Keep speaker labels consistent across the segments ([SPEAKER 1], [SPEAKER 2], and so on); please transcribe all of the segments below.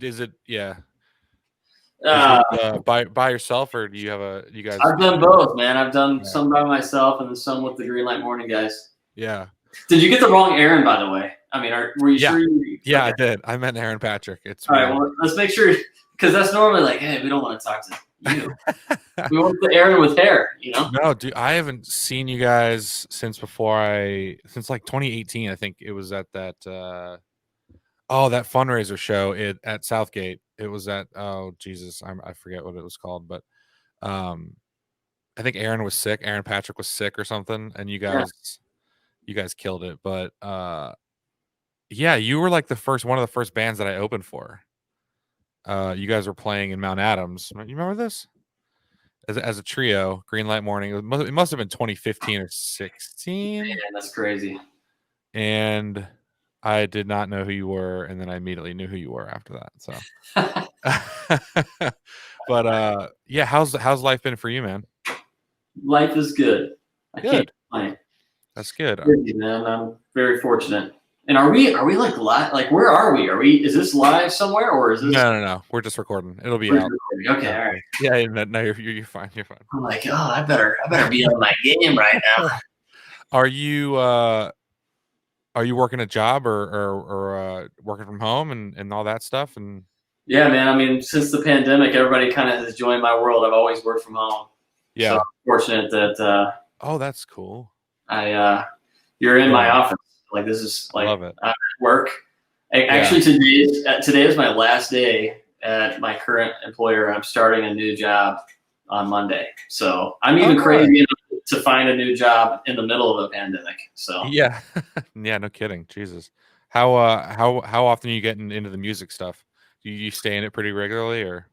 [SPEAKER 1] Is it? Yeah. Is
[SPEAKER 2] Uh,
[SPEAKER 1] it by yourself, or do you have you guys?
[SPEAKER 2] I've done both, man. I've done
[SPEAKER 1] Yeah.
[SPEAKER 2] some by myself and then some with the Green Light Morning guys.
[SPEAKER 1] Yeah.
[SPEAKER 2] Did you get the wrong Aaron, by the way? I mean, were you
[SPEAKER 1] Yeah.
[SPEAKER 2] sure you?
[SPEAKER 1] Yeah,
[SPEAKER 2] Okay.
[SPEAKER 1] I did. I meant Aaron Patrick. It's
[SPEAKER 2] All right.
[SPEAKER 1] weird.
[SPEAKER 2] Well, let's make sure, because that's normally like, hey, we don't want to talk to you. We want the Aaron with hair, you know?
[SPEAKER 1] No, dude, I haven't seen you guys since like 2018. I think it was at that that fundraiser show at Southgate. It was at Jesus, I forget what it was called, but um I think Aaron was sick. Aaron Patrick was sick or something, and you
[SPEAKER 2] Yeah.
[SPEAKER 1] guys killed it. But yeah, you were like one of the first bands that I opened for. You guys were playing in Mount Adams. You remember this? As a trio, Green Light Morning. It must have been 2015 or 16.
[SPEAKER 2] Man, that's crazy.
[SPEAKER 1] And I did not know who you were, and then I immediately knew who you were after that. So, but yeah, how's life been for you, man?
[SPEAKER 2] Life is good. I
[SPEAKER 1] Good.
[SPEAKER 2] can't complain.
[SPEAKER 1] That's good.
[SPEAKER 2] Crazy, man. I'm very fortunate. And are we like live? Like, where are we? Is this live somewhere, or is this?
[SPEAKER 1] No. We're just recording. It'll be out.
[SPEAKER 2] Okay, all right.
[SPEAKER 1] Yeah, no, you're fine. You're fine.
[SPEAKER 2] I'm like, oh, I better be on my game right now.
[SPEAKER 1] Are you working a job or working from home and all that stuff? And
[SPEAKER 2] yeah, man. I mean, since the pandemic, everybody kind of has joined my world. I've always worked from home.
[SPEAKER 1] Yeah.
[SPEAKER 2] So I'm fortunate that.
[SPEAKER 1] Oh, that's cool.
[SPEAKER 2] You're in my office. Like, this is like,
[SPEAKER 1] I love it.
[SPEAKER 2] I'm at work. Actually, today is my last day at my current employer. I'm starting a new job on Monday. So I'm even crazy enough to find a new job in the middle of a pandemic. So
[SPEAKER 1] yeah, yeah, no kidding. Jesus, how often are you getting into the music stuff? Do you stay in it pretty regularly, or?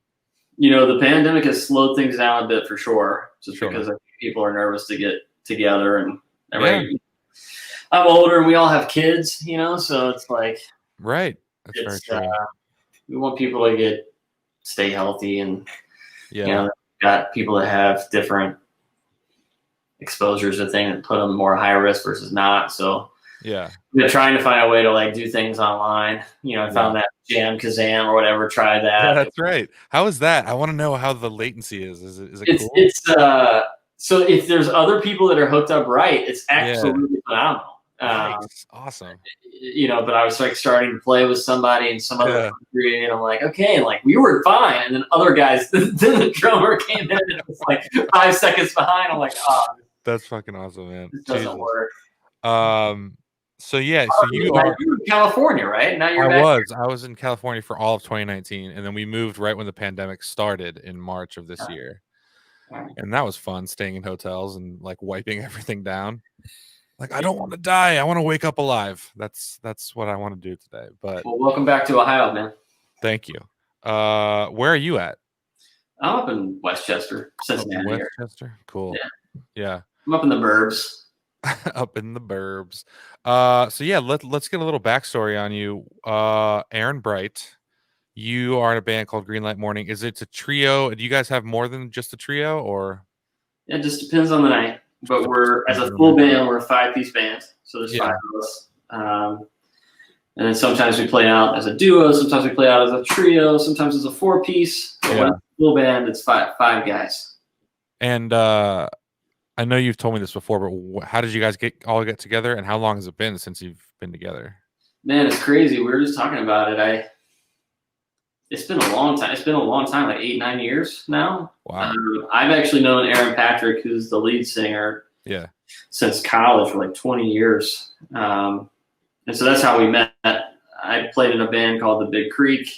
[SPEAKER 2] The pandemic has slowed things down a bit for sure, just because I think people are nervous to get together and everybody. Yeah. I'm older and we all have kids, so it's like,
[SPEAKER 1] right. That's very true.
[SPEAKER 2] We want people to stay healthy, and got people that have different exposures to things that put them more high risk versus not. So
[SPEAKER 1] yeah,
[SPEAKER 2] we're trying to find a way to like do things online. I found that Jam Kazam or whatever. Try that.
[SPEAKER 1] Yeah, that's right. How is that? I want to know how the latency is. Is it cool?
[SPEAKER 2] It's so if there's other people that are hooked up right, it's absolutely phenomenal.
[SPEAKER 1] Nice. Awesome.
[SPEAKER 2] But I was like starting to play with somebody in some other country, and I'm like, okay, and like we were fine, and then other guys, then the drummer came in and it was like 5 seconds behind. I'm like, oh,
[SPEAKER 1] that's fucking awesome, man.
[SPEAKER 2] This doesn't work.
[SPEAKER 1] So yeah, so you are
[SPEAKER 2] in California, right? Now you're
[SPEAKER 1] I was in California for all of 2019, and then we moved right when the pandemic started in March of this year. And that was fun, staying in hotels and like wiping everything down. Like, I don't want to die. I want to wake up alive. That's what I want to do today. But
[SPEAKER 2] welcome back to Ohio, man.
[SPEAKER 1] Thank you. Where are you at?
[SPEAKER 2] I'm up in Westchester, Cincinnati.
[SPEAKER 1] Westchester, cool. Yeah.
[SPEAKER 2] I'm up in the burbs.
[SPEAKER 1] Up in the burbs. So yeah, let's get a little backstory on you. Aaron Bright, you are in a band called Green Light Morning. Is it a trio? Do you guys have more than just a trio, or?
[SPEAKER 2] It just depends on the night. But as a full band, we're a 5-piece band. So there's 5 of us. And then sometimes we play out as a duo. Sometimes we play out as a trio. Sometimes as a 4-piece. But when it's a full band, it's five guys.
[SPEAKER 1] And I know you've told me this before, but how did you guys get together, and how long has it been since you've been together?
[SPEAKER 2] Man, it's crazy. We were just talking about it. It's been a long time. It's been a long time, like 8-9 years now.
[SPEAKER 1] Wow.
[SPEAKER 2] I've actually known Aaron Patrick, who's the lead singer, since college for like 20 years. And so that's how we met. I played in a band called The Big Creek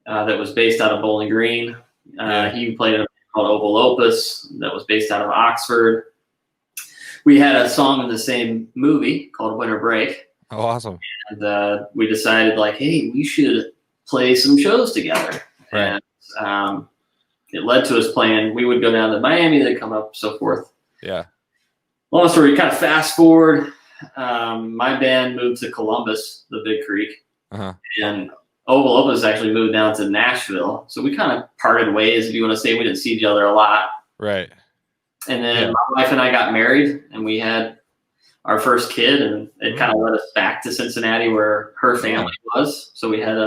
[SPEAKER 2] that was based out of Bowling Green. He played in a band called Oval Opus that was based out of Oxford. We had a song in the same movie called Winter Break.
[SPEAKER 1] Oh, awesome.
[SPEAKER 2] And we decided, like, hey, we should play some shows together.
[SPEAKER 1] Right.
[SPEAKER 2] And it led to us playing. We would go down to Miami, they'd come up, so forth.
[SPEAKER 1] Yeah.
[SPEAKER 2] Long story, kind of fast forward. My band moved to Columbus, the Big Creek. And Oval Opus actually moved down to Nashville. So we kind of parted ways, if you want to say. We didn't see each other a lot.
[SPEAKER 1] Right.
[SPEAKER 2] And then my wife and I got married, and we had our first kid, and it kind of led us back to Cincinnati where her family was. So we had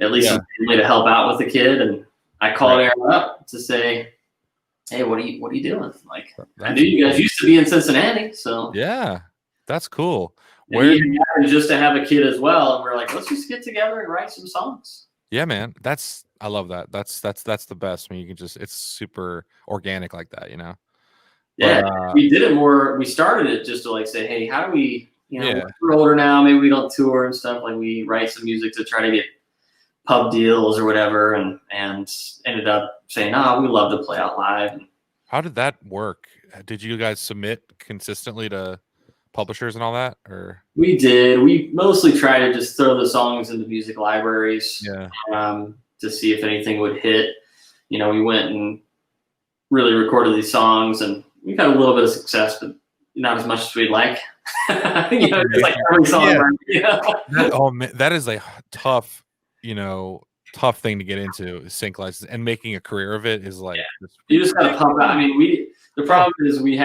[SPEAKER 2] at least some family to help out with the kid. And I called Aaron up to say, hey, what are you doing? Like, I knew you guys used to be in Cincinnati, so
[SPEAKER 1] yeah, that's cool.
[SPEAKER 2] Where he happened just to have a kid as well, and we're like, let's just get together and write some songs.
[SPEAKER 1] Yeah, man, I love that. That's the best. I mean, you can just, it's super organic like that, you know.
[SPEAKER 2] Yeah, but, we did it more. We started it just to like say, hey, how do we, you know, we're older now, maybe we don't tour and stuff. Like we write some music to try to get pub deals or whatever, and ended up saying, oh, we love to play out live.
[SPEAKER 1] How did that work? Did you guys submit consistently to publishers and all that, or?
[SPEAKER 2] We did. We mostly try to just throw the songs into music libraries, to see if anything would hit. You know, we went and really recorded these songs, and we got a little bit of success, but not as much as we'd like. You know, it's like every song.
[SPEAKER 1] That is a tough, you know, tough thing to get into, sync license, and making a career of it is like
[SPEAKER 2] you just gotta pump out. I mean, the problem is we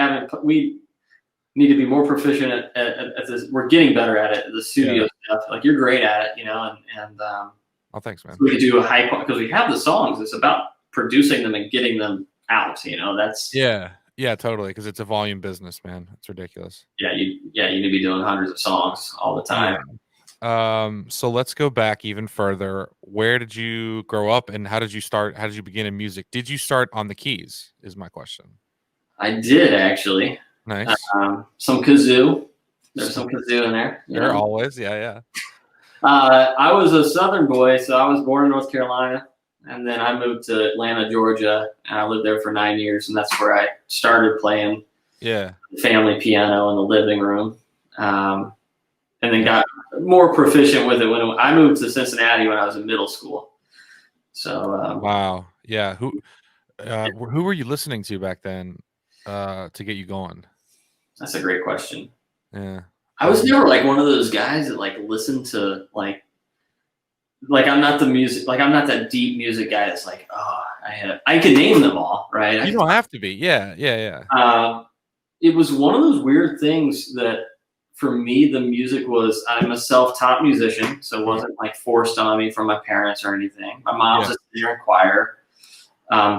[SPEAKER 2] need to be more proficient at this. We're getting better at it, the studio stuff. Like you're great at it, you know, and
[SPEAKER 1] oh, thanks, man.
[SPEAKER 2] So we could do a high quality, because we have the songs. It's about producing them and getting them out, you know. That's
[SPEAKER 1] yeah, totally, because it's a volume business, man. It's ridiculous.
[SPEAKER 2] You need to be doing hundreds of songs all the time.
[SPEAKER 1] So let's go back even further. Where did you grow up, and how did you begin in music? Did you start on the keys is my question.
[SPEAKER 2] I did, actually.
[SPEAKER 1] Nice.
[SPEAKER 2] Some kazoo. There's some kazoo in there.
[SPEAKER 1] There always, yeah.
[SPEAKER 2] I was a Southern boy, so I was born in North Carolina, and then I moved to Atlanta, Georgia, and I lived there for 9 years, and that's where I started playing family piano in the living room, and then got more proficient with it when I moved to Cincinnati when I was in middle school. So
[SPEAKER 1] wow, yeah. Who were you listening to back then to get you going?
[SPEAKER 2] That's a great question.
[SPEAKER 1] Yeah.
[SPEAKER 2] I was never like one of those guys that like listened to like I'm not that deep music guy that's like, oh, I can name them all, right?
[SPEAKER 1] You don't have to be. Yeah.
[SPEAKER 2] It was one of those weird things that for me, the music was, I'm a self-taught musician, so it wasn't like forced on me from my parents or anything. My mom was a singer in choir.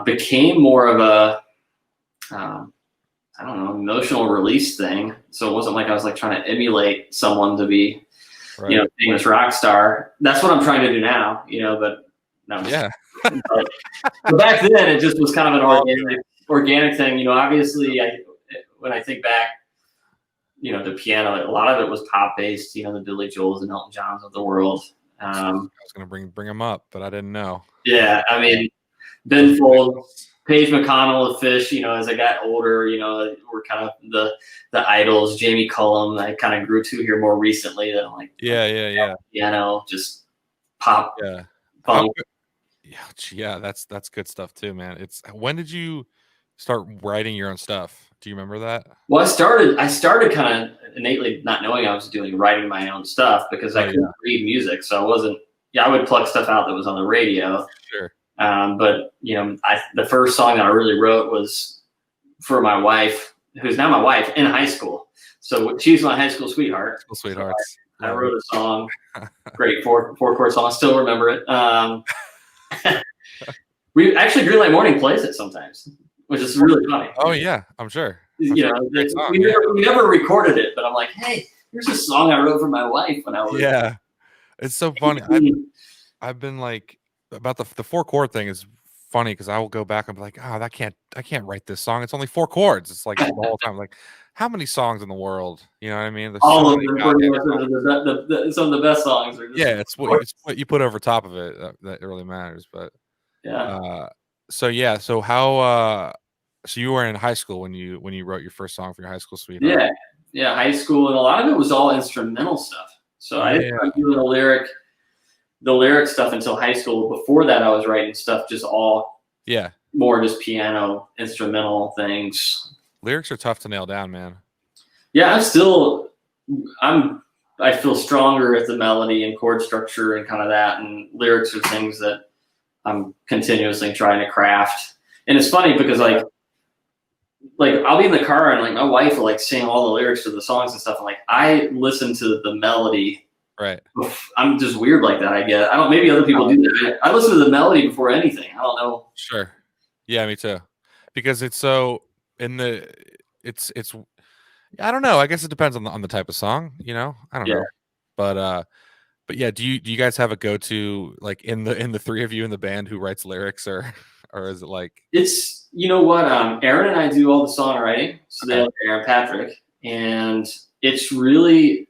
[SPEAKER 2] Became more of a I don't know, emotional release thing. So it wasn't like I was like trying to emulate someone to be, you know, famous rock star. That's what I'm trying to do now, you know, but no.
[SPEAKER 1] Yeah.
[SPEAKER 2] But back then it just was kind of an organic thing. You know, obviously when I think back, you know, the piano, a lot of it was pop based, you know, the Billy Joels and Elton Johns of the world. I
[SPEAKER 1] was going to bring them up, but I didn't know.
[SPEAKER 2] Yeah. I mean, Ben Folds, Paige McConnell, the Fish, you know, as I got older, you know, were kind of the idols. Jamie Cullum, I kind of grew to here more recently. That I'm like, piano, just pop, funk.
[SPEAKER 1] Yeah, that's good stuff too, man. When did you start writing your own stuff? Do you remember that?
[SPEAKER 2] Well, I started kind of innately not knowing I was writing my own stuff because I couldn't read music, so I wasn't. Yeah, I would pluck stuff out that was on the radio.
[SPEAKER 1] Sure.
[SPEAKER 2] But you know, the first song that I really wrote was for my wife, who's now my wife, in high school. So she's my high school sweetheart.
[SPEAKER 1] Sweethearts.
[SPEAKER 2] So I wrote a song, great four chord song. I still remember it. We actually Greenlight Morning plays it sometimes, which is really funny.
[SPEAKER 1] Oh yeah, I'm sure.
[SPEAKER 2] You know, we never recorded it, but I'm like, hey, here's a song I wrote for my wife when I was.
[SPEAKER 1] Yeah, it's so funny. I've been like. About the 4 chord thing is funny because I will go back and be like, I can't write this song. It's only 4 chords. It's like the whole time, like how many songs in the world? You know what I mean? There's
[SPEAKER 2] all of them. Some of the best songs. Are just
[SPEAKER 1] it's what you put over top of it that really matters. But so how so you were in high school when you wrote your first song for your high school sweetheart?
[SPEAKER 2] Yeah, high school, and a lot of it was all instrumental stuff. So I didn't start doing the lyric stuff until high school. Before that, I was writing stuff just all more just piano instrumental things.
[SPEAKER 1] Lyrics are tough to nail down, man.
[SPEAKER 2] Yeah, I feel stronger at the melody and chord structure and kind of that, and lyrics are things that I'm continuously trying to craft. And it's funny because like I'll be in the car and like my wife will like sing all the lyrics to the songs and stuff, and like I listen to the melody
[SPEAKER 1] Right.
[SPEAKER 2] I'm just weird like that. I get. I don't. Maybe other people do that. I listen to the melody before anything. I don't know.
[SPEAKER 1] Sure. Yeah, me too. Because it's so in the it's I don't know. I guess it depends on the type of song, you know? I don't know. But yeah, do you guys have a go-to like in the three of you in the band who writes lyrics or is it like
[SPEAKER 2] It's you know what, Aaron and I do all the songwriting, so they have Aaron Patrick, and it's really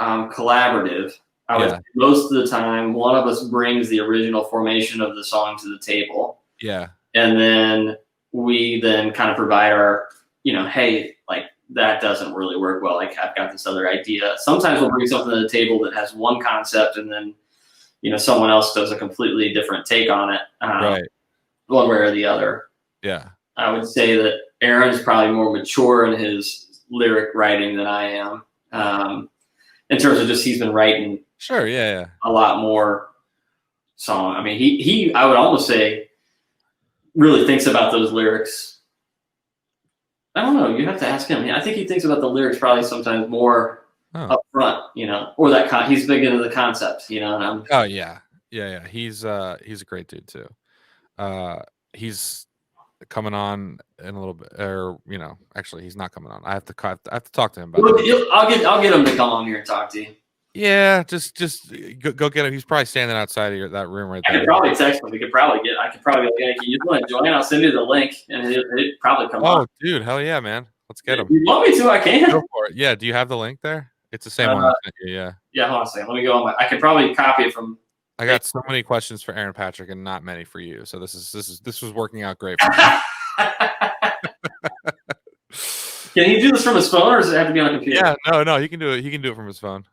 [SPEAKER 2] collaborative. I would say most of the time, one of us brings the original formation of the song to the table.
[SPEAKER 1] Yeah.
[SPEAKER 2] And then we then kind of provide our, hey, like that doesn't really work well. Like I've got this other idea. Sometimes we'll bring something to the table that has one concept and then, someone else does a completely different take on it.
[SPEAKER 1] Right.
[SPEAKER 2] One way or the other.
[SPEAKER 1] Yeah.
[SPEAKER 2] I would say that Aaron's probably more mature in his lyric writing than I am. In terms of just he's been writing a lot more song. I mean, he I would almost say really thinks about those lyrics. I don't know. You have to ask him. I think he thinks about the lyrics probably sometimes more up front, or that he's big into the concept, And
[SPEAKER 1] yeah. He's a great dude too. He's coming on in a little bit, or actually he's not coming on. I have to talk to him about it.
[SPEAKER 2] I'll get him to come on here and talk to you.
[SPEAKER 1] Yeah, just go get him. He's probably standing outside of that room right there.
[SPEAKER 2] I could probably text him. I could probably go, hey, can you want to join? I'll send you the link, and it'd probably come on.
[SPEAKER 1] Oh, dude, hell yeah, man. Let's get him.
[SPEAKER 2] If you want me to, I can.
[SPEAKER 1] Go for it. Yeah, do you have the link there? It's the same one. Yeah.
[SPEAKER 2] Yeah, hold on a second. Let me go on I could probably copy it from.
[SPEAKER 1] I got so many questions for Aaron Patrick and not many for you. So this was working out great for me.
[SPEAKER 2] Can he do this from his phone, or does it have to be on a computer?
[SPEAKER 1] Yeah, no, he can do it. He can do it from his phone.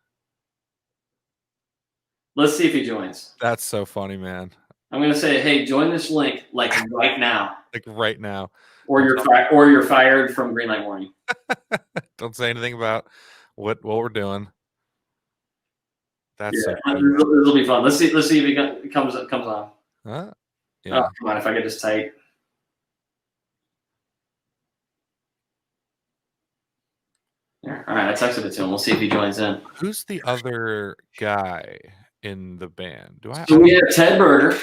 [SPEAKER 2] Let's see if he joins.
[SPEAKER 1] That's so funny, man.
[SPEAKER 2] I'm gonna say, hey, join this link like right now.
[SPEAKER 1] Like right now.
[SPEAKER 2] Or you're fired from Green Light Morning.
[SPEAKER 1] Don't say anything about what we're doing. That's so
[SPEAKER 2] funny. This will be fun. Let's see if he comes on.
[SPEAKER 1] Yeah.
[SPEAKER 2] Oh, come on, if I could just type. Yeah. All right, I texted it to him. We'll see if he joins in.
[SPEAKER 1] Who's the other guy in the band?
[SPEAKER 2] So we have Ted Berger,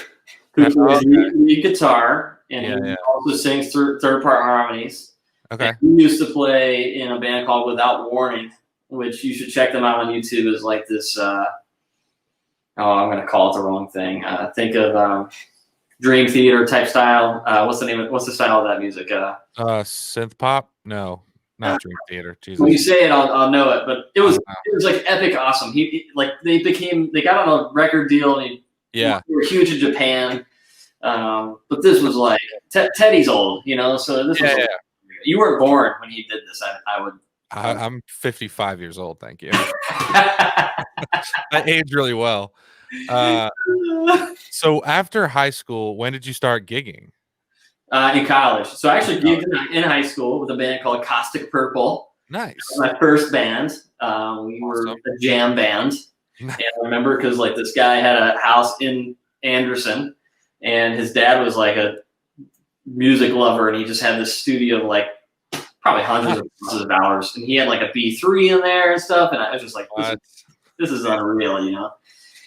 [SPEAKER 2] who plays lead guitar, and he also sings third-part harmonies.
[SPEAKER 1] Okay.
[SPEAKER 2] And he used to play in a band called Without Warning, which you should check them out on YouTube. Is like this. I'm going to call it the wrong thing. Think of Dream Theater type style. What's the style of that music?
[SPEAKER 1] Synth pop? No. Not Dream Theater. Jesus.
[SPEAKER 2] When you say it, I'll know it. But it was like epic, awesome. They got on a record deal, and they were huge in Japan. But this was like Teddy's old, So this was. You weren't born when he did this. I would.
[SPEAKER 1] I'm 55 years old. Thank you. I age really well. So after high school, when did you start gigging?
[SPEAKER 2] In college. So I actually gigged in high school with a band called Caustic Purple.
[SPEAKER 1] Nice.
[SPEAKER 2] My first band. We were a jam band. And I remember because like this guy had a house in Anderson, and his dad was like a music lover, and he just had this studio of like probably hundreds of thousands of dollars, and he had like a B3 in there and stuff, and I was just like, this is unreal,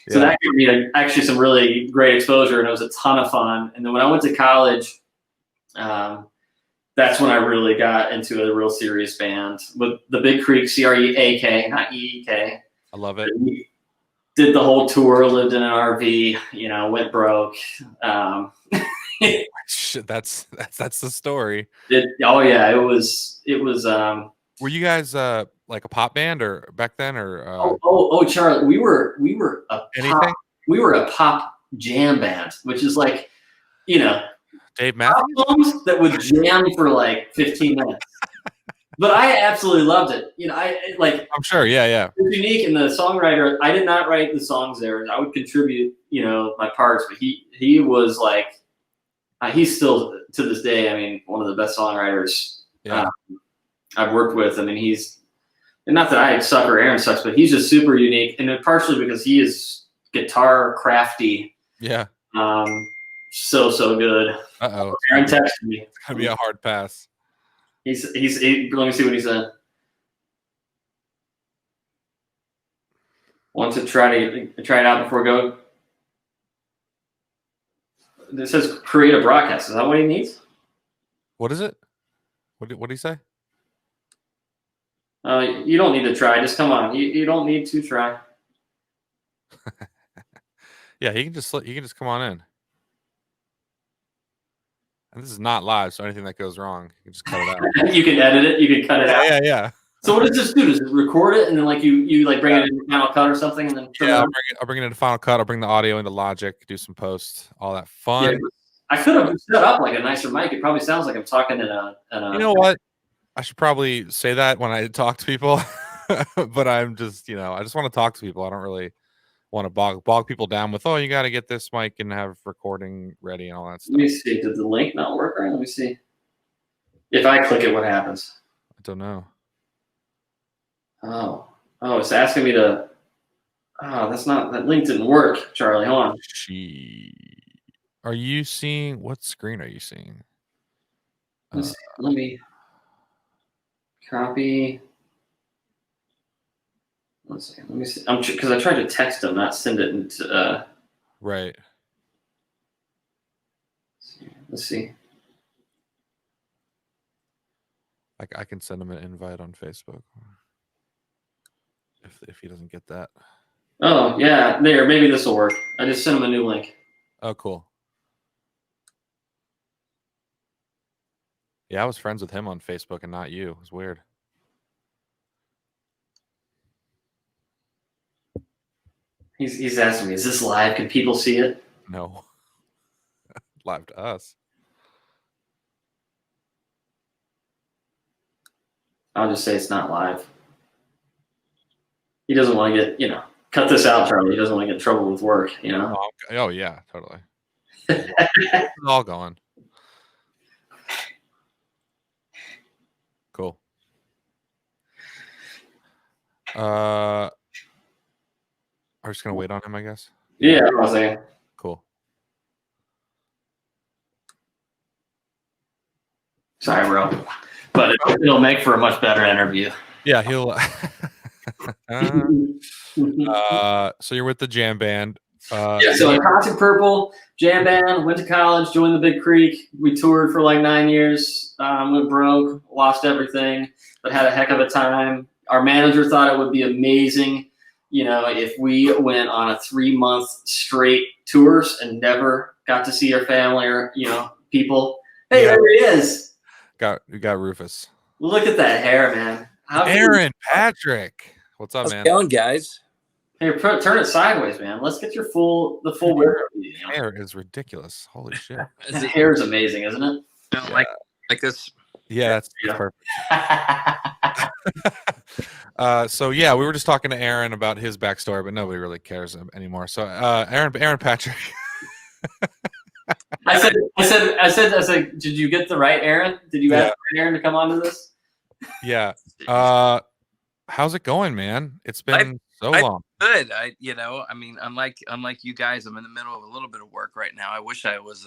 [SPEAKER 2] So that gave me actually some really great exposure, and it was a ton of fun. And then when I went to college, that's when I really got into a real serious band with the Big Creek, CREAK, not EEK.
[SPEAKER 1] I love it.
[SPEAKER 2] We did the whole tour, lived in an RV, went broke.
[SPEAKER 1] That's the story.
[SPEAKER 2] It was.
[SPEAKER 1] Were you guys like a pop band or back then or?
[SPEAKER 2] Charlie, we were a pop jam band, which is like,
[SPEAKER 1] Dave Matthews
[SPEAKER 2] songs that would jam for like 15 minutes. But I absolutely loved it. I'm
[SPEAKER 1] sure, yeah.
[SPEAKER 2] It's unique, and the songwriter. I did not write the songs there. I would contribute, my parts, but he was like. He's still to this day. I mean, one of the best songwriters I've worked with. I mean, and not that I suck or Aaron sucks, but he's just super unique, and partially because he is guitar crafty.
[SPEAKER 1] Yeah.
[SPEAKER 2] So good. Aaron texted me.
[SPEAKER 1] It's gonna be a hard pass.
[SPEAKER 2] Let me see what he said. Want to try it out before go? It says create a broadcast. Is that what he needs?
[SPEAKER 1] What is it? What did he say?
[SPEAKER 2] You don't need to try. Just come on. You don't need to try.
[SPEAKER 1] Yeah, he can just come on in. And this is not live, so anything that goes wrong, you can just cut it out.
[SPEAKER 2] You can edit it. You can cut it out.
[SPEAKER 1] Yeah.
[SPEAKER 2] So what does this do? Does it record it and then like you like bring it into Final Cut or something and then
[SPEAKER 1] I'll bring it into Final Cut. I'll bring the audio into Logic, do some post, all that fun.
[SPEAKER 2] Yeah, I could have set up like a nicer mic. It probably sounds like I'm talking in a.
[SPEAKER 1] You know what? I should probably say that when I talk to people, but I'm just I just want to talk to people. I don't really want to bog people down with you got to get this mic and have recording ready and all that stuff.
[SPEAKER 2] Let me see. Did the link not work? Right? Let me see. If I click it, what happens?
[SPEAKER 1] I don't know.
[SPEAKER 2] Oh, it's asking me to. Oh, that link didn't work, Charlie. Hold on.
[SPEAKER 1] Are you seeing what screen are you seeing?
[SPEAKER 2] Let me copy. Let's see. Let me see. Because I tried to text him, not send it into.
[SPEAKER 1] Right.
[SPEAKER 2] Let's see.
[SPEAKER 1] I can send him an invite on Facebook if he doesn't get that.
[SPEAKER 2] Oh yeah, there. Maybe this will work. I just sent him a new link.
[SPEAKER 1] Oh, cool. Yeah, I was friends with him on Facebook and not you. It was weird.
[SPEAKER 2] He's asking me, is this live? Can people see it?
[SPEAKER 1] No. Live to us.
[SPEAKER 2] I'll just say it's not live. He doesn't want to get, cut this out, Charlie. He doesn't want to get in trouble with work,
[SPEAKER 1] Oh, yeah, totally. It's all going. Cool. Are we just going to wait on him, I guess?
[SPEAKER 2] Yeah, I was saying.
[SPEAKER 1] Cool.
[SPEAKER 2] Sorry, bro. But it'll make for a much better interview.
[SPEAKER 1] Yeah, he'll. So you're with the jam band.
[SPEAKER 2] So Toxic Purple, jam band, went to college, joined the Big Creek. We toured for like 9 years, went broke, lost everything, but had a heck of a time. Our manager thought it would be amazing, if we went on a 3-month straight tours and never got to see our family or, people. Hey, there he is.
[SPEAKER 1] We got Rufus.
[SPEAKER 2] Look at that hair, man.
[SPEAKER 1] Aaron Patrick. What's up, man?
[SPEAKER 3] How's it going, guys?
[SPEAKER 2] Hey, turn it sideways, man. Let's get the full
[SPEAKER 1] hair is ridiculous. Holy shit.
[SPEAKER 2] The hair is amazing, isn't it?
[SPEAKER 3] Like this.
[SPEAKER 1] Yeah, that's perfect. So yeah, we were just talking to Aaron about his backstory, but nobody really cares anymore. So Aaron Patrick.
[SPEAKER 2] I said, did you get the right Aaron? Did you ask Aaron to come on to this?
[SPEAKER 1] Yeah. How's it going, man? It's been so long.
[SPEAKER 3] Good. Unlike you guys, I'm in the middle of a little bit of work right now. I wish I was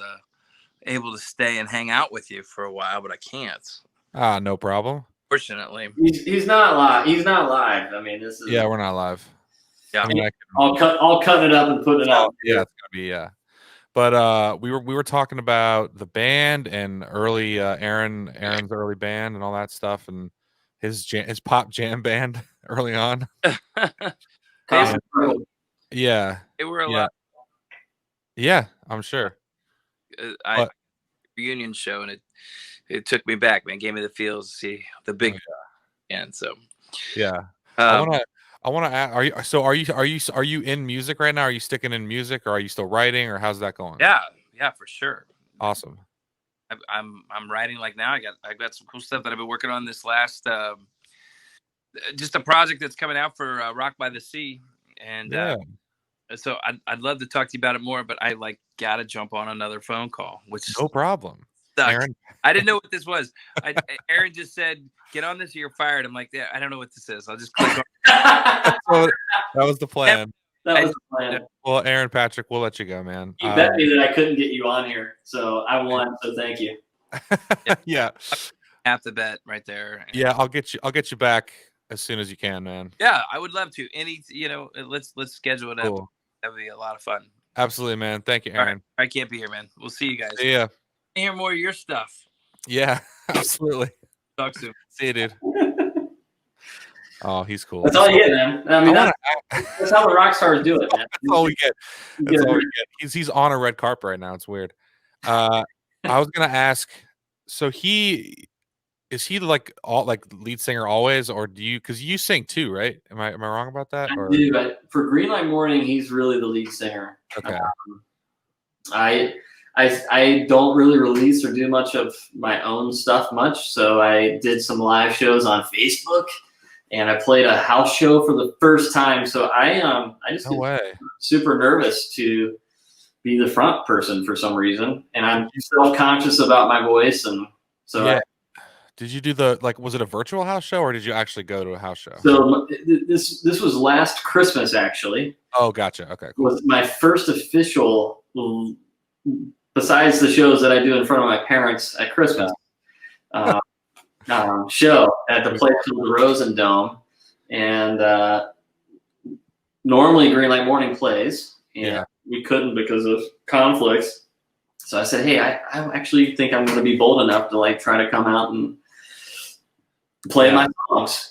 [SPEAKER 3] able to stay and hang out with you for a while, but I can't.
[SPEAKER 1] No problem.
[SPEAKER 3] Fortunately,
[SPEAKER 2] he's not live. He's not live. I mean, this is.
[SPEAKER 1] Yeah, we're not live.
[SPEAKER 3] Yeah,
[SPEAKER 2] I'll cut it up and put it out.
[SPEAKER 1] Yeah, it's gonna be But we were talking about the band and early Aaron's early band and all that stuff and his pop jam band early on. Yeah,
[SPEAKER 3] they were a lot.
[SPEAKER 1] Yeah, I'm sure.
[SPEAKER 3] Reunion show and it took me back, man. Gave me the feels to see the big and so
[SPEAKER 1] yeah. I want to ask, are you in music right now? Are you sticking in music or are you still writing or how's that going?
[SPEAKER 3] Yeah, for sure.
[SPEAKER 1] Awesome.
[SPEAKER 3] I'm writing like now. I've got some cool stuff that I've been working on this last just a project that's coming out for Rock by the Sea. And so I'd love to talk to you about it more, but I gotta jump on another phone call, which
[SPEAKER 1] no problem.
[SPEAKER 3] Aaron, I didn't know what this was. Aaron just said, "Get on this or you're fired." I'm like, "Yeah, I don't know what this is. I'll just click on."
[SPEAKER 1] So that was the plan.
[SPEAKER 2] That was the plan.
[SPEAKER 1] Well, Aaron Patrick, we'll let you go, man.
[SPEAKER 2] You bet me that I couldn't get you on here, so I won. So thank you.
[SPEAKER 1] Yeah,
[SPEAKER 3] half the bet right there.
[SPEAKER 1] Yeah, I'll get you back as soon as you can, man.
[SPEAKER 3] Yeah, I would love to. Let's schedule it up.
[SPEAKER 1] Cool.
[SPEAKER 3] That would be a lot of fun.
[SPEAKER 1] Absolutely, man. Thank you, Aaron.
[SPEAKER 3] Right. I can't be here, man. We'll see you guys.
[SPEAKER 1] See ya.
[SPEAKER 3] Hear more of your stuff.
[SPEAKER 1] Yeah, absolutely.
[SPEAKER 3] Talk soon.
[SPEAKER 1] See you, dude. Oh, he's cool.
[SPEAKER 2] That's all you get, man. I mean, that's how the rock stars do it, man.
[SPEAKER 1] That's all we get. That's all we get. He's on a red carpet right now. It's weird. I was gonna ask. So is he like lead singer always, or do you? Because you sing too, right? Am I wrong about that?
[SPEAKER 2] I do, but for Greenlight Morning, he's really the lead singer.
[SPEAKER 1] Okay.
[SPEAKER 2] I don't really release or do much of my own stuff much, so I did some live shows on Facebook, and I played a house show for the first time. So I just get super nervous to be the front person for some reason, and I'm self-conscious about my voice, and so
[SPEAKER 1] yeah. Did you do was it a virtual house show, or did you actually go to a house show?
[SPEAKER 2] So this was last Christmas, actually.
[SPEAKER 1] Oh, gotcha. Okay, cool.
[SPEAKER 2] Was my first official, besides the shows that I do in front of my parents at Christmas, show at the place called the Rosen Dome. And normally Greenlight Morning plays, and we couldn't because of conflicts. So I said, hey, I actually think I'm going to be bold enough to try to come out and play my songs,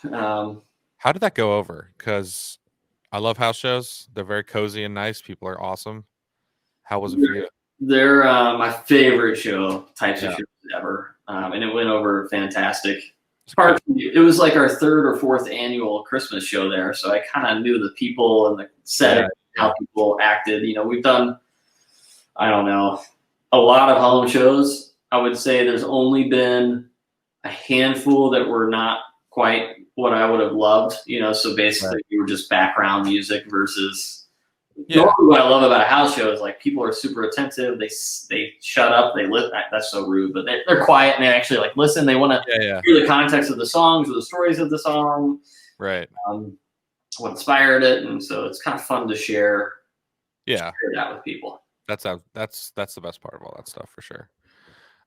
[SPEAKER 1] How did that go over? Because I love house shows. They're very cozy and nice. People are awesome. How was it for you?
[SPEAKER 2] They're my favorite types of shows ever. And it went over fantastic. It was like our third or fourth annual Christmas show there. So I kind of knew the people and the setting, how people acted. We've done, I don't know, a lot of home shows. I would say there's only been a handful that were not quite what I would have loved, so basically we were just background music versus normally what I love about a house show is people are super attentive. They shut up, they listen. That's so rude, but they're quiet and they actually listen. They want to hear the context of the songs or the stories of the song.
[SPEAKER 1] Right.
[SPEAKER 2] What inspired it. And so it's kind of fun to share that with people.
[SPEAKER 1] That's the best part of all that stuff for sure.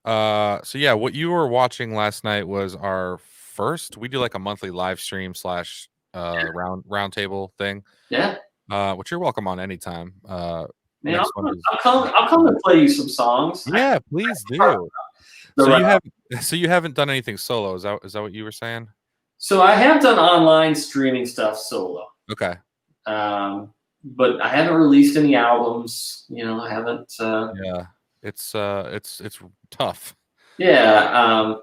[SPEAKER 1] So yeah, what you were watching last night was our first. We do a monthly live stream / round table thing.
[SPEAKER 2] Yeah.
[SPEAKER 1] Which you're welcome on anytime.
[SPEAKER 2] Man, I'll come and play you some songs.
[SPEAKER 1] Yeah, please do. So you haven't done anything solo? Is that what you were saying?
[SPEAKER 2] So I have done online streaming stuff solo.
[SPEAKER 1] Okay.
[SPEAKER 2] But I haven't released any albums. I haven't.
[SPEAKER 1] It's tough.
[SPEAKER 2] Yeah,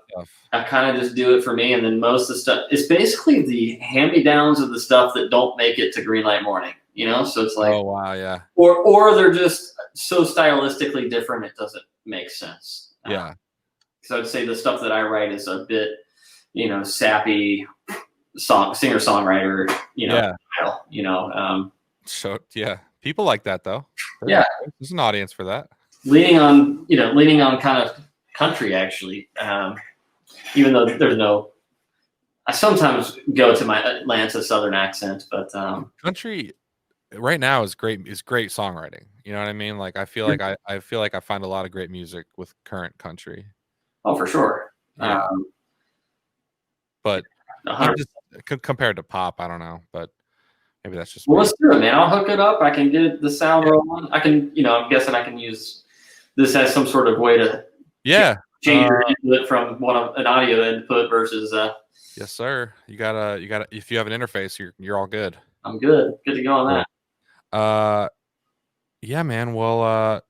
[SPEAKER 2] I kind of just do it for me, and then most of the stuff it's basically the hand-me-downs of the stuff that don't make it to Greenlight Morning. So it's
[SPEAKER 1] oh wow, yeah.
[SPEAKER 2] Or they're just so stylistically different it doesn't make sense.
[SPEAKER 1] Yeah.
[SPEAKER 2] So I'd say the stuff that I write is a bit, sappy singer-songwriter, style.
[SPEAKER 1] So yeah, people like that though. There's an audience for that.
[SPEAKER 2] Leaning on kind of country actually, even though there's no. I sometimes go to my Atlanta Southern accent, but
[SPEAKER 1] country right now is great songwriting. You know what I mean? I feel like I find a lot of great music with current country.
[SPEAKER 2] Oh, for sure.
[SPEAKER 1] Yeah. But just, compared to pop, I don't know, but maybe that's just.
[SPEAKER 2] Well, let's do it, man. I'll hook it up. I can get the sound rolling. I can, I'm guessing I can use this as some sort of way to change your input from an audio input versus.
[SPEAKER 1] Yes, sir. You gotta. If you have an interface, you're all good.
[SPEAKER 2] I'm good. Good to go on
[SPEAKER 1] that. Yeah, man. Well,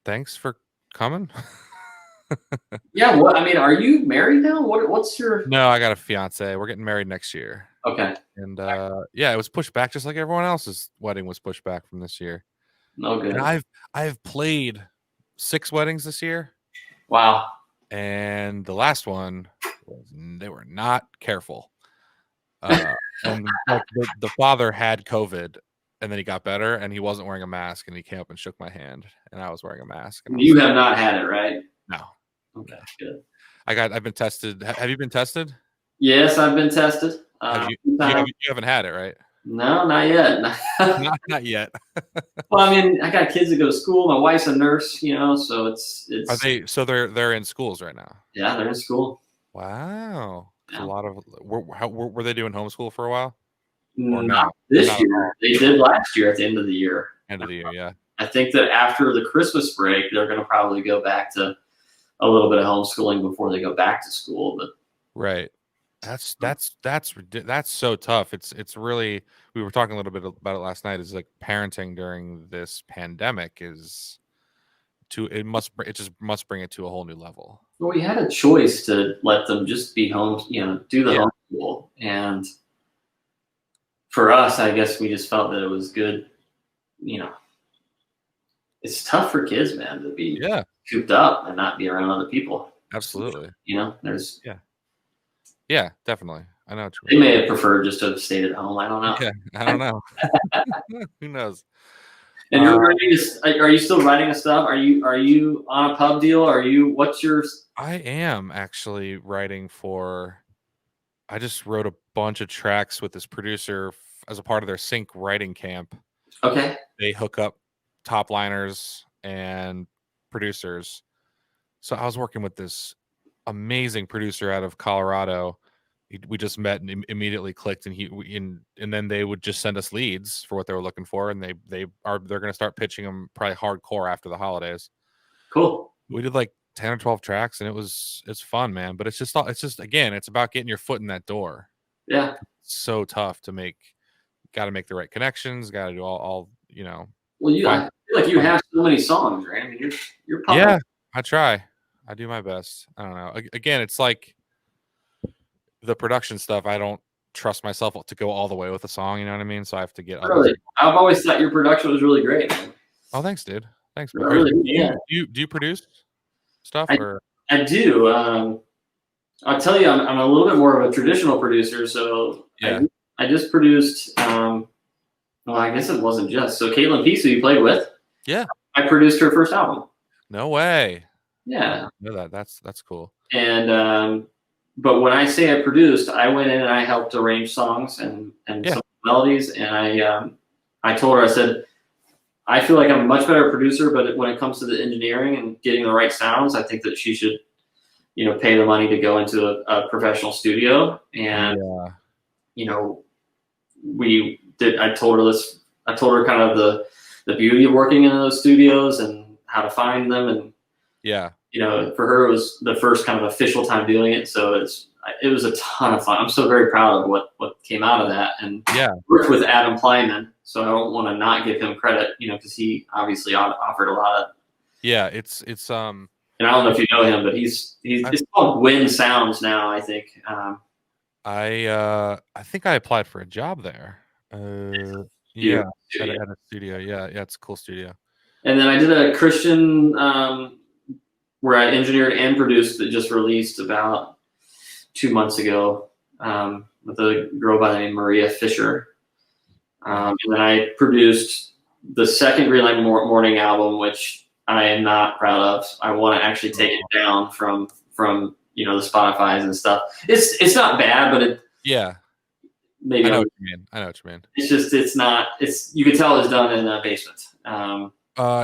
[SPEAKER 1] thanks for coming.
[SPEAKER 2] Yeah. Are you married now? What's your?
[SPEAKER 1] No, I got a fiance. We're getting married next year.
[SPEAKER 2] Okay.
[SPEAKER 1] And it was pushed back, just like everyone else's wedding was pushed back from this year.
[SPEAKER 2] No good.
[SPEAKER 1] And I've played 6 weddings this year.
[SPEAKER 2] Wow.
[SPEAKER 1] And the last one, they were not careful. And the father had COVID, and then he got better, and he wasn't wearing a mask, and he came up and shook my hand, and I was wearing a mask.
[SPEAKER 2] You have not had it, right?
[SPEAKER 1] No.
[SPEAKER 2] Okay, good.
[SPEAKER 1] I've been tested. Have you been tested?
[SPEAKER 2] Yes, I've been tested.
[SPEAKER 1] You haven't had it, right?
[SPEAKER 2] No, not yet.
[SPEAKER 1] not yet.
[SPEAKER 2] Well, I got kids that go to school. My wife's a nurse, so it's.
[SPEAKER 1] Are they? So they're in schools right now.
[SPEAKER 2] Yeah, they're in school.
[SPEAKER 1] Wow. It's a lot of. Were they doing homeschool for a while?
[SPEAKER 2] Or not this year. They did last year at the end of the year.
[SPEAKER 1] End of the year, yeah.
[SPEAKER 2] I think that after the Christmas break, they're going to probably go back to a little bit of homeschooling before they go back to school. But
[SPEAKER 1] right, that's so tough. It's really, we were talking a little bit about it last night. Is like parenting during this pandemic is it just must bring it to a whole new level.
[SPEAKER 2] Well, we had a choice to let them just be home, do the homeschool, and for us, I guess we just felt that it was good. It's tough for kids, man, to be cooped up and not be around other people.
[SPEAKER 1] Absolutely.
[SPEAKER 2] There's
[SPEAKER 1] yeah, definitely. I know.
[SPEAKER 2] They may have preferred just to have stayed at home. I don't know.
[SPEAKER 1] Yeah, I don't know. Who knows?
[SPEAKER 2] And you're writing are you still writing stuff? Are you on a pub deal? What's your?
[SPEAKER 1] I am actually writing for. I just wrote a bunch of tracks with this producer as a part of their sync writing camp.
[SPEAKER 2] Okay.
[SPEAKER 1] They hook up top liners and producers. So I was working with this amazing producer out of Colorado. We just met and immediately clicked, and then they would just send us leads for what they were looking for, and they're going to start pitching them probably hardcore after the holidays.
[SPEAKER 2] Cool.
[SPEAKER 1] We did like 10 or 12 tracks, and it's fun, man. But it's just again, it's about getting your foot in that door.
[SPEAKER 2] Yeah.
[SPEAKER 1] It's so tough to make. Got to make the right connections. Got to do all.
[SPEAKER 2] Well, I feel like you have so many songs, right? I mean, you're pumped.
[SPEAKER 1] Yeah, I try. I do my best. I don't know. Again, it's like the production stuff. I don't trust myself to go all the way with a song. You know what I mean? So I have to get.
[SPEAKER 2] Really, I've always thought your production was really great, man.
[SPEAKER 1] Oh, thanks, dude. Thanks.
[SPEAKER 2] Really,
[SPEAKER 1] do you produce stuff?
[SPEAKER 2] I do. I'll tell you, I'm a little bit more of a traditional producer. So
[SPEAKER 1] yeah,
[SPEAKER 2] I just produced. Well, I guess it wasn't just. So Caitlin Peace, who you played with.
[SPEAKER 1] Yeah.
[SPEAKER 2] I produced her first album.
[SPEAKER 1] No way.
[SPEAKER 2] Yeah.
[SPEAKER 1] I know that. That's cool.
[SPEAKER 2] And but when I say I produced, I went in and I helped arrange songs and some melodies. And I told her, I said, I feel like I'm a much better producer, but when it comes to the engineering and getting the right sounds, I think that she should, pay the money to go into a professional studio. And I told her kind of the beauty of working in those studios and how to find them. And, for her, it was the first kind of official time doing it. So it was a ton of fun. I'm so very proud of what came out of that. And worked with Adam Plyman. So I don't want to not give him credit, because he obviously offered a lot of.
[SPEAKER 1] Yeah. It's
[SPEAKER 2] and I don't know if you know him, but it's called Win Sounds now, I think.
[SPEAKER 1] I think I applied for a job there. At a studio. Yeah, it's a cool studio. And
[SPEAKER 2] then I did a Christian where I engineered and produced that just released about 2 months ago with a girl by the name of Maria Fisher. And then I produced the second Green Light Morning album, which I am not proud of. I want to actually take it down from the Spotify's and stuff. It's not bad, but maybe
[SPEAKER 1] I know what you mean.
[SPEAKER 2] It's just you can tell it's done in a basement.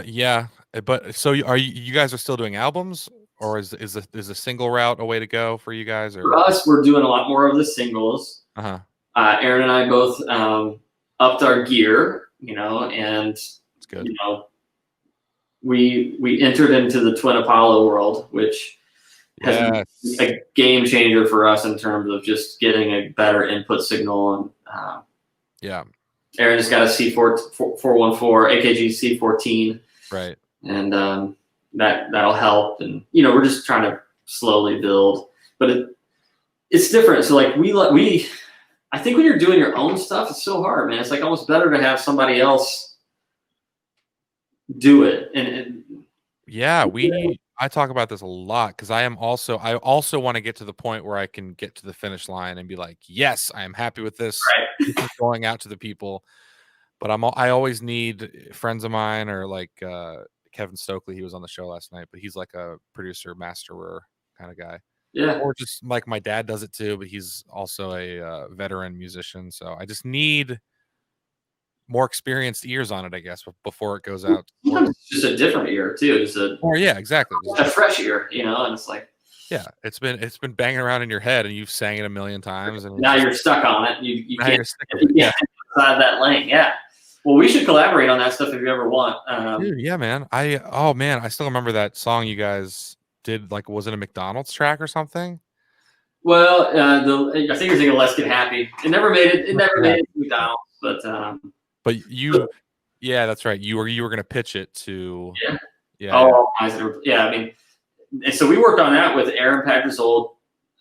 [SPEAKER 1] Yeah, but so you guys are still doing albums, or is the single route a way to go for you guys? Or?
[SPEAKER 2] For us, we're doing a lot more of the singles. Aaron and I both upped our gear, and
[SPEAKER 1] it's good.
[SPEAKER 2] We entered into the Twin Apollo world, which has been a game changer for us in terms of just getting a better input signal. And Aaron has got a C414 AKG C14,
[SPEAKER 1] right?
[SPEAKER 2] And that'll help. And we're just trying to slowly build, but it's different. So like I think when you're doing your own stuff, it's so hard, man. It's like almost better to have somebody else do it.
[SPEAKER 1] I talk about this a lot because I also want to get to the point where I can get to the finish line and be like, yes, I am happy with this.
[SPEAKER 2] Right.
[SPEAKER 1] This is going out to the people. But I always need friends of mine, or like Kevin Stokely. He was on the show last night, but he's like a producer, masterer kind of guy.
[SPEAKER 2] Yeah.
[SPEAKER 1] Or just like my dad does it too, but he's also a veteran musician. So I just need more experienced ears on it, I guess, before it goes out.
[SPEAKER 2] Sometimes it's just a different ear too.
[SPEAKER 1] Exactly.
[SPEAKER 2] A fresh ear, and it's like,
[SPEAKER 1] Yeah, it's been banging around in your head, and you've sang it a million times, and
[SPEAKER 2] now you're stuck on it. You
[SPEAKER 1] now
[SPEAKER 2] can't,
[SPEAKER 1] you're stuck with it.
[SPEAKER 2] think outside that lane. Yeah. Well, we should collaborate on that stuff if you ever want.
[SPEAKER 1] Dude, yeah, man. I still remember that song you guys did. Like, was it a McDonald's track or something?
[SPEAKER 2] Well, I think it's like "Let's Get Happy." It never made it. It never made it to McDonald's,
[SPEAKER 1] but you, yeah, that's right. You were gonna pitch it to.
[SPEAKER 2] Yeah.
[SPEAKER 1] Yeah.
[SPEAKER 2] Oh, yeah. I mean, and so we worked on that with Aaron Patrick's old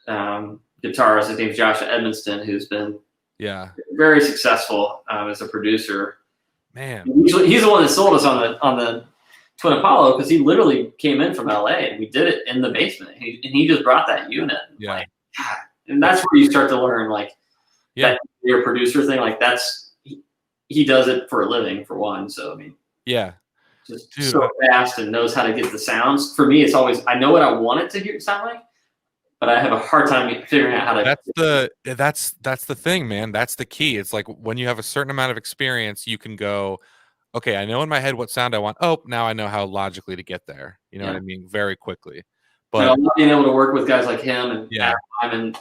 [SPEAKER 2] guitarist. His name's Josh Edmonston, who's been very successful as a producer.
[SPEAKER 1] Man,
[SPEAKER 2] he's the one that sold us on the Twin Apollo, because he literally came in from LA and we did it in the basement. And he just brought that unit.
[SPEAKER 1] Yeah.
[SPEAKER 2] Like, and that's where you start to learn, like, that your producer thing, like he does it for a living, for one. So I mean, just so fast and knows how to get the sounds. For me, it's always, I know what I want it to sound like, but I have a hard time figuring out how to.
[SPEAKER 1] That's the thing, man. That's the key. It's like when you have a certain amount of experience, you can go, okay, I know in my head what sound I want. Oh, now I know how logically to get there. You know what I mean? Very quickly. But
[SPEAKER 2] I love being able to work with guys like him and Adam,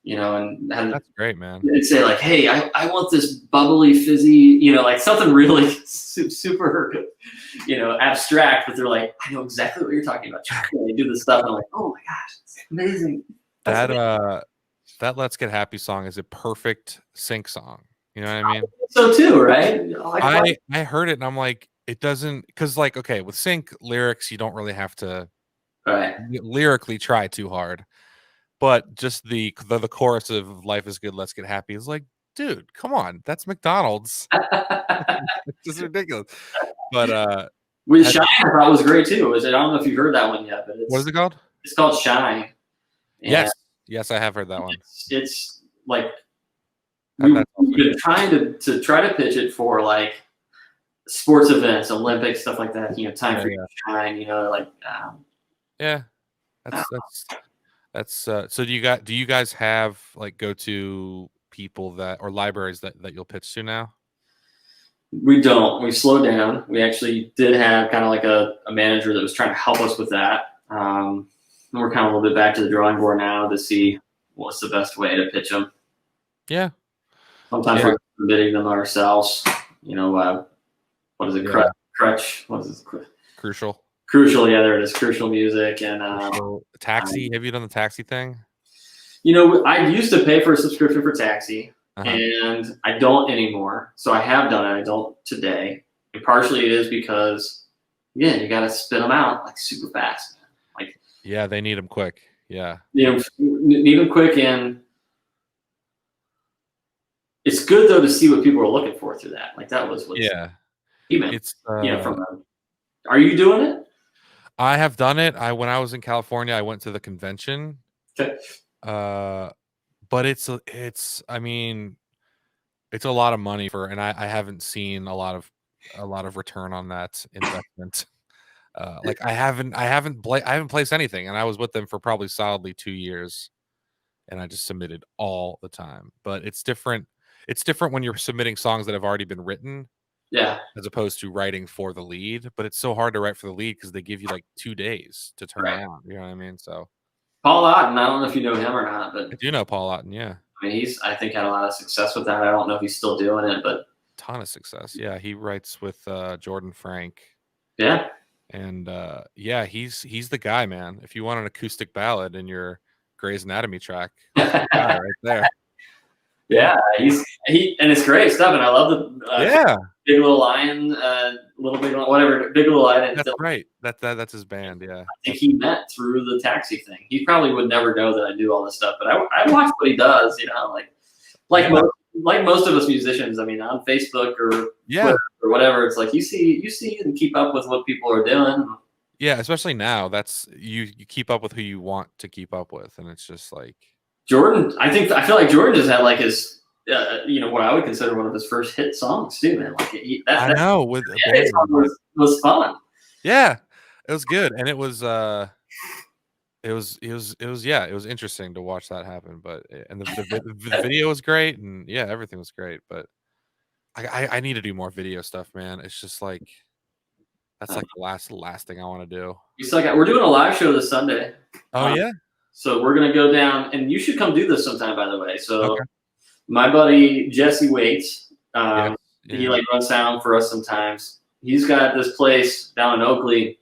[SPEAKER 2] and
[SPEAKER 1] that's great, man.
[SPEAKER 2] And say like, hey, I want this bubbly, fizzy, like something really super, abstract, but they're like, I know exactly what you're talking about. They do this stuff, and I'm like, oh my gosh, it's amazing.
[SPEAKER 1] That Let's Get Happy song is a perfect sync song. You know what I mean?
[SPEAKER 2] So too, right?
[SPEAKER 1] I heard it and I'm like, it doesn't, because like, okay, with sync lyrics, you don't really have to lyrically try too hard. But just the chorus of "Life is Good, Let's Get Happy" is like, dude, come on, that's McDonald's. It's just ridiculous. But
[SPEAKER 2] with Shine, I thought was great too. I don't know if you've heard that one yet, but
[SPEAKER 1] what is it called?
[SPEAKER 2] It's called Shine.
[SPEAKER 1] Yes, I have heard that one.
[SPEAKER 2] It's like we've been trying to try to pitch it for like sports events, Olympics, stuff like that. Time for you to shine.
[SPEAKER 1] That's so do you guys have like go-to people or libraries that you'll pitch to now?
[SPEAKER 2] We don't. We slowed down. We actually did have kind of like a manager that was trying to help us with that. And we're kind of a little bit back to the drawing board now to see what's the best way to pitch them.
[SPEAKER 1] Yeah.
[SPEAKER 2] Sometimes we're submitting them ourselves. What is it? Crutch. What is it?
[SPEAKER 1] Crucial.
[SPEAKER 2] Crucial, yeah, there it is. Crucial Music and
[SPEAKER 1] Taxi. Have you done the Taxi thing?
[SPEAKER 2] I used to pay for a subscription for Taxi, and I don't anymore. So I have done it. I don't today. And partially it is because, you got to spin them out like super fast. Like,
[SPEAKER 1] they need them quick. Yeah,
[SPEAKER 2] need them quick, and it's good though to see what people are looking for through that. Like that was what he meant.
[SPEAKER 1] It's
[SPEAKER 2] are you doing it?
[SPEAKER 1] I have done it. When I was in California, I went to the convention.
[SPEAKER 2] Okay.
[SPEAKER 1] But it's I mean, it's a lot of money and I haven't seen a lot of return on that investment. Like I haven't placed anything, and I was with them for probably solidly 2 years, and I just submitted all the time. But it's different. It's different when you're submitting songs that have already been written.
[SPEAKER 2] Yeah.
[SPEAKER 1] As opposed to writing for the lead, but it's so hard to write for the lead because they give you like 2 days to turn it on. You know what I mean? So
[SPEAKER 2] Paul Otten, I don't know if you know him or not, but
[SPEAKER 1] I do know Paul Otten. Yeah.
[SPEAKER 2] I mean, I think had a lot of success with that. I don't know if he's still doing it, but
[SPEAKER 1] ton of success. Yeah, he writes with Jordan Frank.
[SPEAKER 2] Yeah.
[SPEAKER 1] And he's the guy, man. If you want an acoustic ballad in your Grey's Anatomy track, that's the guy right there.
[SPEAKER 2] Yeah, and it's great stuff, and I love the Big Little Lion, Little Big whatever, Big Little Lion.
[SPEAKER 1] That's right. That's his band. Yeah,
[SPEAKER 2] I think he met through the Taxi thing. He probably would never know that I do all this stuff, but I watch what he does. Like most of us musicians. I mean, on Facebook or Twitter or whatever, it's like you see and keep up with what people are doing.
[SPEAKER 1] Yeah, especially now. That's you keep up with who you want to keep up with, and it's just like.
[SPEAKER 2] Jordan, I feel like Jordan just had like his, what I would consider one of his first hit songs too, man. Like
[SPEAKER 1] I know
[SPEAKER 2] it was fun.
[SPEAKER 1] Yeah, it was good, and it was interesting to watch that happen. But the video was great, and everything was great. But I need to do more video stuff, man. It's just like that's like the last thing I want to do.
[SPEAKER 2] We're doing a live show this Sunday.
[SPEAKER 1] Oh yeah.
[SPEAKER 2] So we're gonna go down, and you should come do this sometime, by the way. So my buddy Jesse Waits, he like runs sound for us sometimes. He's got this place down in Oakley,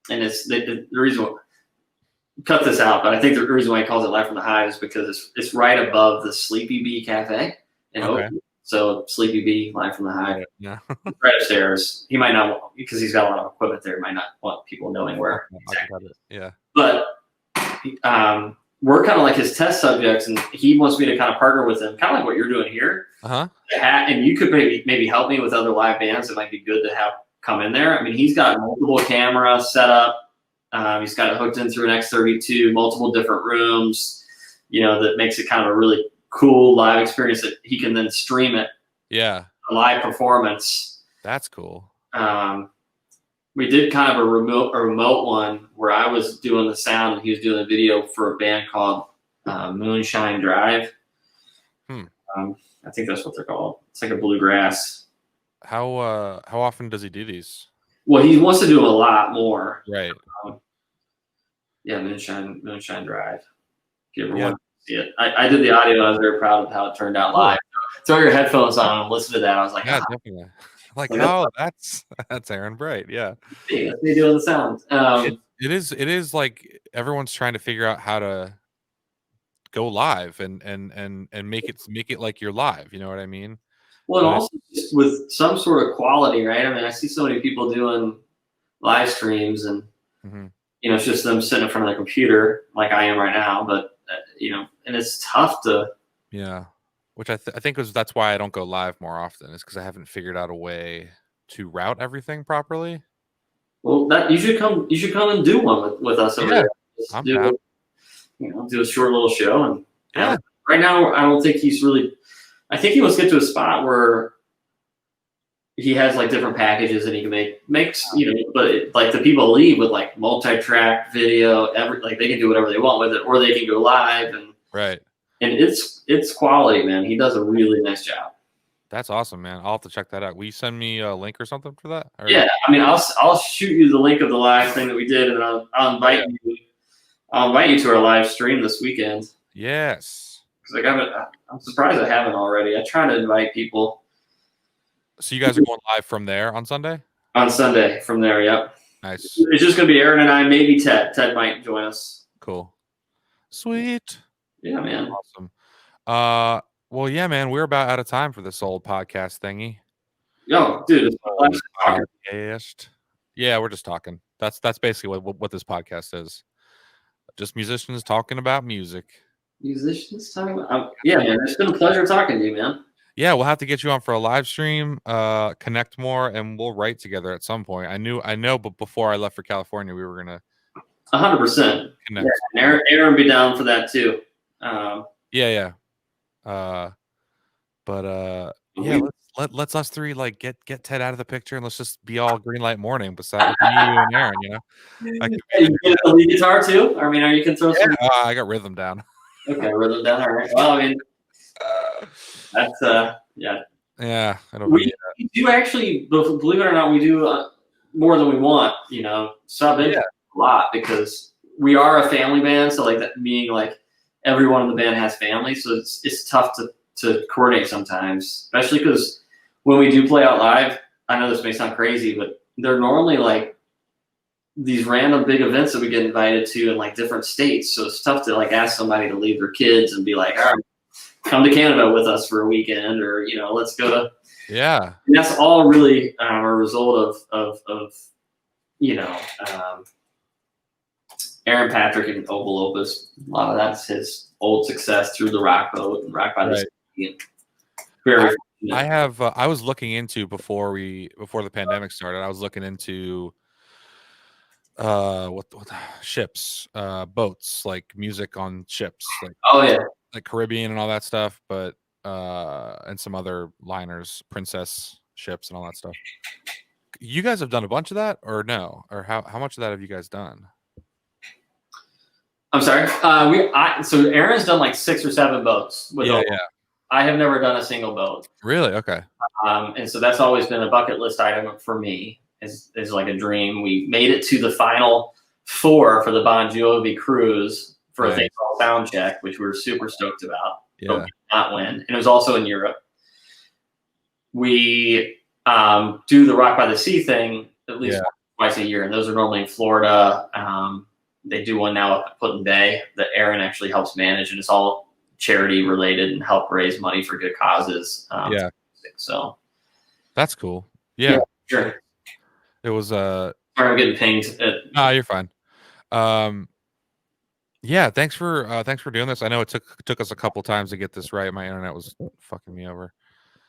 [SPEAKER 2] and it's the reason why, cut this out, but I think the reason why he calls it Live from the Hive is because it's right above the Sleepy Bee Cafe in Oakley. So Sleepy Bee, Live from the Hive, right upstairs. He might not, because he's got a lot of equipment there, he might not want people knowing where.
[SPEAKER 1] Yeah.
[SPEAKER 2] But we're kind of like his test subjects, and he wants me to kind of partner with him, kind of like what you're doing here. And you could maybe help me with other live bands that might be good to have come in there. I mean, he's got multiple cameras set up. He's got it hooked in through an X32, multiple different rooms, that makes it kind of a really cool live experience that he can then stream it.
[SPEAKER 1] Yeah.
[SPEAKER 2] A live performance.
[SPEAKER 1] That's cool.
[SPEAKER 2] We did kind of a remote one where I was doing the sound and he was doing the video for a band called Moonshine Drive. I think that's what they're called. It's like a bluegrass.
[SPEAKER 1] How often does he do these?
[SPEAKER 2] Well, he wants to do a lot more.
[SPEAKER 1] Right.
[SPEAKER 2] Moonshine Drive. If you ever want to see it. I did the audio. I was very proud of how it turned out live. Throw your headphones on and listen to that. I was like,
[SPEAKER 1] definitely. Like, oh, that's Aaron Bright. Yeah.
[SPEAKER 2] That's me doing the sound.
[SPEAKER 1] It is like everyone's trying to figure out how to go live and make it like you're live. You know what I mean?
[SPEAKER 2] Well, and also just with some sort of quality, right? I mean, I see so many people doing live streams, and it's just them sitting in front of the computer like I am right now. But and it's tough to.
[SPEAKER 1] Yeah, which I think that's why I don't go live more often, is because I haven't figured out a way to route everything properly.
[SPEAKER 2] Well, you should come and do one with us over there.
[SPEAKER 1] I'm down.
[SPEAKER 2] Do a short little show, and right now I don't think he's really. I think he wants to get to a spot where he has like different packages and he can makes but like the people leave with like multi-track video, like they can do whatever they want with it, or they can go live and and it's quality, man. He does a really nice job.
[SPEAKER 1] That's awesome, man. I'll have to check that out. Will you send me a link or something for that? Or...
[SPEAKER 2] Yeah, I mean, I'll shoot you the link of the live thing that we did, and then I'll invite you. I'll invite you to our live stream this weekend.
[SPEAKER 1] Yes.
[SPEAKER 2] I'm surprised I haven't already. I try to invite people.
[SPEAKER 1] So you guys are going live from there on Sunday?
[SPEAKER 2] On Sunday from there, yep.
[SPEAKER 1] Nice.
[SPEAKER 2] It's just going to be Aaron and I, maybe Ted. Ted might join us.
[SPEAKER 1] Cool. Sweet.
[SPEAKER 2] Yeah, man.
[SPEAKER 1] Awesome. Well, yeah, man, we're about out of time for this old podcast thingy.
[SPEAKER 2] Yo, dude,
[SPEAKER 1] yeah, we're just talking. That's basically what this podcast is. Just musicians talking about music.
[SPEAKER 2] Musicians talking about yeah, man. It's been a pleasure talking to you, man.
[SPEAKER 1] Yeah, we'll have to get you on for a live stream, connect more, and we'll write together at some point. I know, but before I left for California, we were gonna
[SPEAKER 2] 100%
[SPEAKER 1] connect.
[SPEAKER 2] Yeah, Aaron be down for that too.
[SPEAKER 1] Yeah. Let's us three like get Ted out of the picture, and let's just be all green light morning beside you and Aaron.
[SPEAKER 2] You get the lead guitar too? I mean, you can throw some.
[SPEAKER 1] I got rhythm down.
[SPEAKER 2] Okay, rhythm down. All right. Well, I mean, that's yeah.
[SPEAKER 1] Yeah,
[SPEAKER 2] we do actually, believe it or not, we do more than we want. Sub in a lot because we are a family band. So like that, meaning like everyone in the band has families, so it's tough to coordinate sometimes, especially because when we do play out live, I know this may sound crazy, but they're normally like these random big events that we get invited to in like different states. So it's tough to like ask somebody to leave their kids and be like, all right, come to Canada with us for a weekend, or, let's go to,
[SPEAKER 1] and
[SPEAKER 2] that's all really a result of Aaron Patrick and Oval Opus. A lot of that's his old success through the Rock Boat and Rock by the Sea. Very
[SPEAKER 1] I was looking into before the pandemic started. I was looking into what ships, boats, like music on ships, like like Caribbean and all that stuff, but and some other liners, princess ships and all that stuff. You guys have done a bunch of that, or no? Or how much of that have you guys done?
[SPEAKER 2] I'm sorry. So Aaron's done like 6 or 7 boats. I have never done a single boat.
[SPEAKER 1] Really? Okay.
[SPEAKER 2] And so that's always been a bucket list item for me. Is like a dream. We made it to the final 4 for the Bon Jovi cruise for a thing called Sound Check, which we were super stoked about.
[SPEAKER 1] Yeah.
[SPEAKER 2] But we did not win. And it was also in Europe. We do the Rock by the Sea thing at least twice a year, and those are normally in Florida. They do one now up at Put-in Bay that Aaron actually helps manage, and it's all charity related and help raise money for good causes. So
[SPEAKER 1] that's cool. Yeah,
[SPEAKER 2] sure.
[SPEAKER 1] It was
[SPEAKER 2] Sorry, I'm getting pinged.
[SPEAKER 1] No, you're fine. Yeah, thanks for doing this. I know it took us a couple times to get this right. My internet was fucking me over.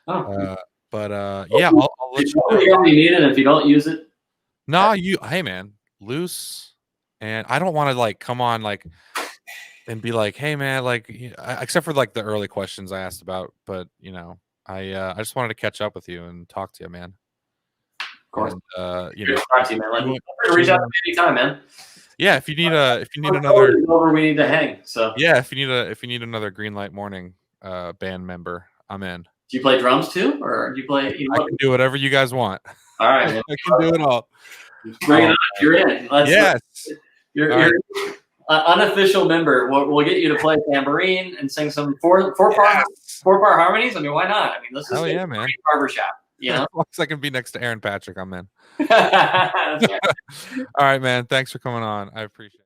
[SPEAKER 1] But yeah, I'll let you know.
[SPEAKER 2] You only need it if you don't use it.
[SPEAKER 1] No, hey man, loose, and I don't want to like come on like and be like, hey man, like except for like the early questions I asked about, but you know, I just wanted to catch up with you and talk to you, man.
[SPEAKER 2] Of course.
[SPEAKER 1] And, you know,
[SPEAKER 2] talk to you, man. Reach out to me anytime, man.
[SPEAKER 1] Yeah, if you need another,
[SPEAKER 2] we need to hang. So
[SPEAKER 1] yeah, if you need another Greenlight Morning band member, I'm in.
[SPEAKER 2] Do you play drums too, or do you play?
[SPEAKER 1] I can do whatever you guys want.
[SPEAKER 2] All right, man.
[SPEAKER 1] I can do it all.
[SPEAKER 2] Bring it on. You're in.
[SPEAKER 1] Yes.
[SPEAKER 2] You're unofficial member. We'll get you to play tambourine and sing some four part harmonies. I mean, why not? I mean, this is
[SPEAKER 1] a man.
[SPEAKER 2] Barbershop. You know,
[SPEAKER 1] as long as I can be next to Aaron Patrick, I'm in.
[SPEAKER 2] That's right.
[SPEAKER 1] All right, man. Thanks for coming on. I appreciate it.